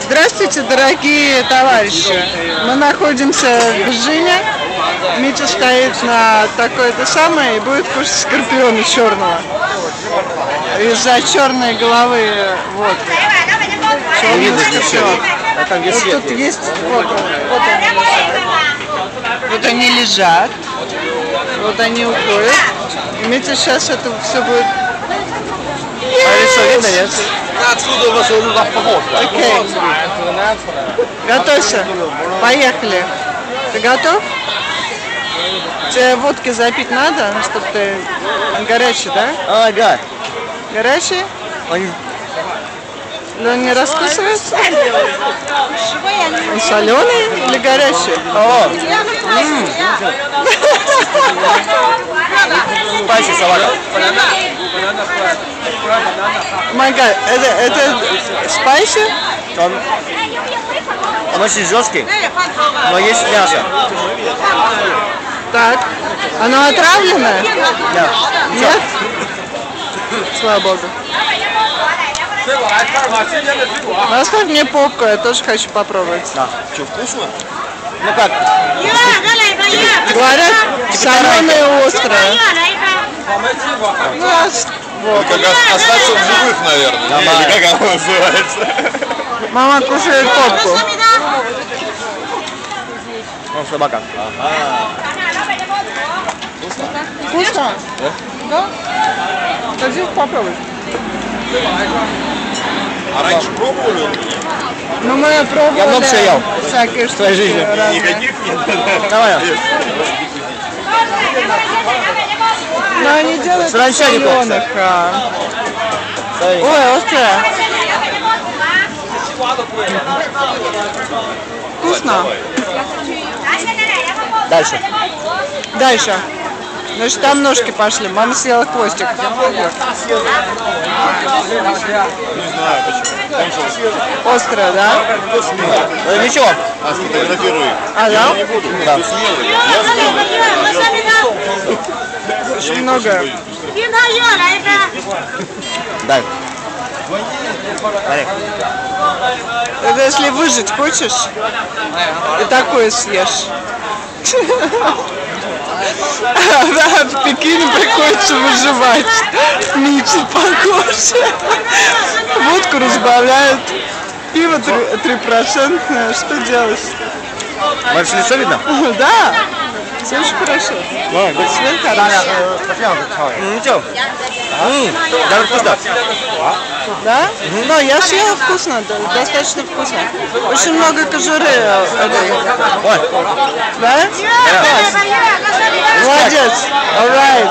Здравствуйте, дорогие товарищи! Мы находимся в Бежине. Митя стоит на такой-то самой и будет кушать скорпиона черного. Из-за черной головы вот. Не видно ничего. А там где свет Тут есть, вот они лежат. Вот они лежат. Вот они уходят. И Митя сейчас это все будет. А лицо видно, нет? Окей. Готовься. Поехали. Ты готов? Тебе водки запить надо, чтобы ты горячий, да? Ага. Горячий? Но он не раскусывается? Он соленый или горячий? Спайси салат. Май гад, это спайси? Он очень жесткий, но есть мясо. Так. Оно отравленное? Да. Нет? Слава богу. Оставь мне попку, я тоже хочу попробовать. Да. Что, вкусно? Ну как? Говорят, соленое и острое. Вот. Как остаться в живых, наверное. Или как оно называется? Мама кушает попку. Он собака. Вкусно? Да? Хочу попробовать. А раньше пробовали? Ну мы пробовали. Я много всего ел. Всякие В твоей жизни. Никаких нет. Давай. Но они делают Саранча не соленых. Ой, острое. Вкусно. Дальше. Дальше. Значит, там ножки пошли. Мама съела хвостик. Не знаю почему. Острое, да? Ничего. А сфотографируй. А, да? Да. Смелый. Я смелый. Очень много. Дай. Дай. Это если выжить хочешь, и такое съешь. А в Пекине приходится выживать. Митя похож. Водку разбавляют. Пиво 3%. Что делать? Больше лицо видно? Да. Все очень хорошо. Цвет хороший. Ничего. Даже вкусно. Да? Но я съела вкусно, достаточно вкусно. Очень много кожуры. Ой. Да? Класс. Молодец. All right.